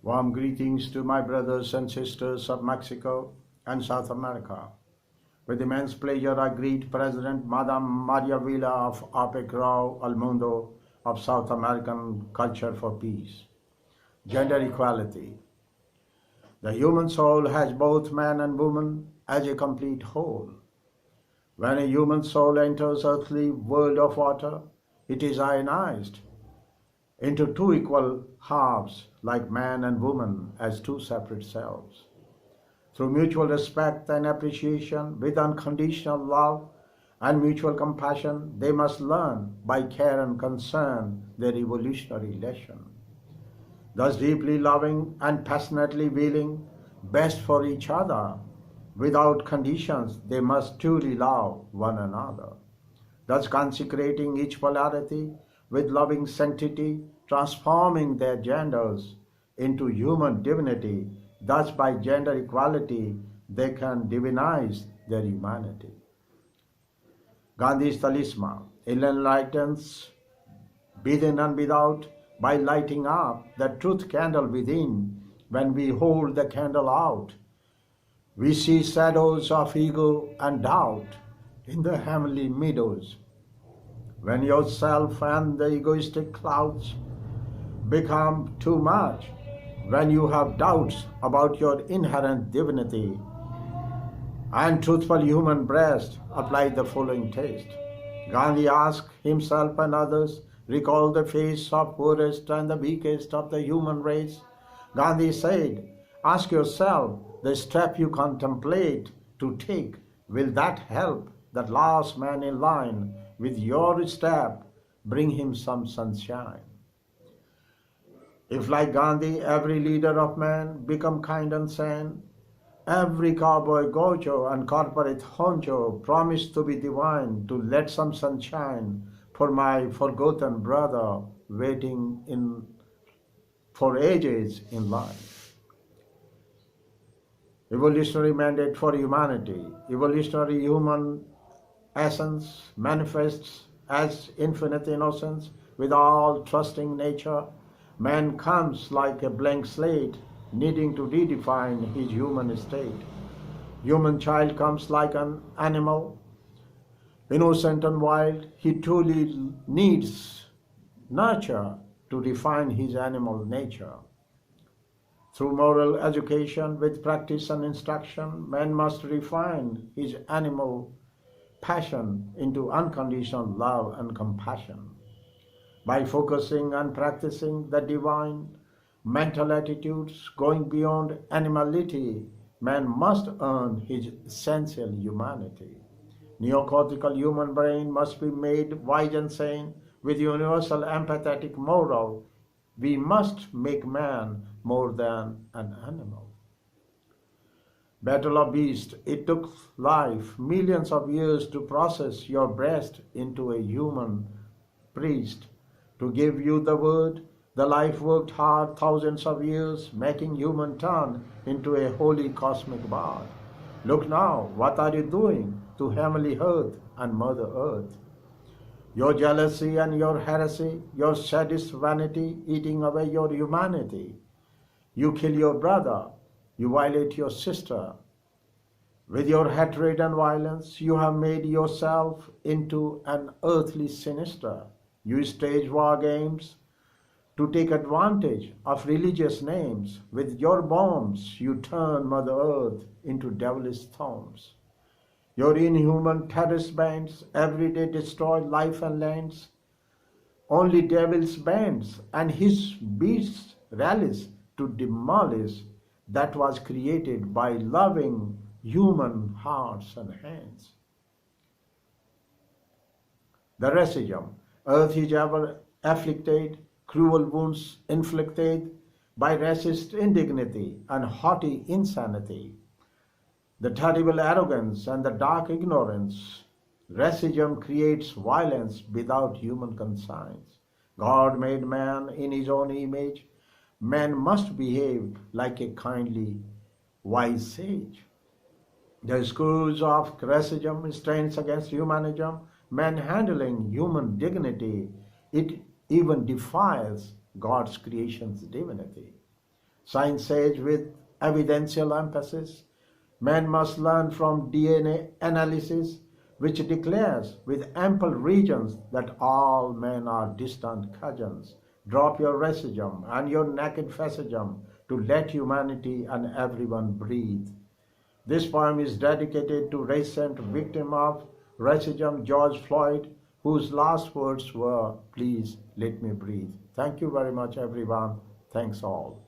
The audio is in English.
Warm greetings to my brothers and sisters of Mexico and South America. With immense pleasure, I greet President Madame Maria Villa of APEC El Mundo of South American Culture for Peace. Gender equality. The human soul has both man and woman as a complete whole. When a human soul enters earthly world of water, it is ionized into two equal halves like man and woman as two separate selves. Through mutual respect and appreciation, with unconditional love and mutual compassion, they must learn by care and concern their evolutionary lesson. Thus deeply loving and passionately willing best for each other, without conditions, they must truly love one another. Thus consecrating each polarity with loving sanctity, transforming their genders into human divinity. Thus, by gender equality, they can divinize their humanity. Gandhi's talisman, it enlightens within and without by lighting up the truth candle within. When we hold the candle out, we see shadows of ego and doubt in the heavenly meadows. When yourself and the egoistic clouds become too much, when you have doubts about your inherent divinity, and truthful human breast apply the following taste. Gandhi asked himself and others, recall the face of poorest and the weakest of the human race. Gandhi said, ask yourself the step you contemplate to take. Will that help that last man in line with your step, bring him some sunshine? If like Gandhi, every leader of man become kind and sane, every cowboy gaucho and corporate honcho promise to be divine, to let some sunshine for my forgotten brother waiting for ages in life. Evolutionary mandate for humanity. Evolutionary human essence manifests as infinite innocence with all trusting nature. Man comes like a blank slate, needing to redefine his human state. Human child comes like an animal, innocent and wild. He truly needs nurture to refine his animal nature. Through moral education with practice and instruction, man must refine his animal passion into unconditional love and compassion. By focusing and practicing the divine mental attitudes going beyond animality, man must earn his essential humanity. Neocortical human brain must be made wise and sane with universal empathetic moral. We must make man more than an animal. Battle of Beast. It took life millions of years to process your breast into a human priest. To give you the word, the life worked hard thousands of years, making human turn into a holy cosmic bard. Look now, what are you doing to heavenly earth and Mother Earth? Your jealousy and your heresy, your sadist vanity eating away your humanity. You kill your brother, you violate your sister. With your hatred and violence, you have made yourself into an earthly sinister. You stage war games to take advantage of religious names. With your bombs, you turn Mother Earth into devilish thorns. Your inhuman terrorist bands every day destroy life and lands. Only devil's bands and his beasts rallies to demolish that was created by loving human hearts and hands. The racism. Earth is ever afflicted, cruel wounds inflicted by racist indignity and haughty insanity. The terrible arrogance and the dark ignorance. Racism creates violence without human conscience. God made man in his own image. Man must behave like a kindly, wise sage. The schools of racism stands against humanism, manhandling human dignity. It even defies God's creation's divinity. Science says with evidential emphasis, man must learn from DNA analysis, which declares with ample regions that all men are distant cousins. Drop your racism and your naked fascism to let humanity and everyone breathe. This poem is dedicated to recent victim of racism, George Floyd, whose last words were, "Please let me breathe." Thank you very much, everyone. Thanks all.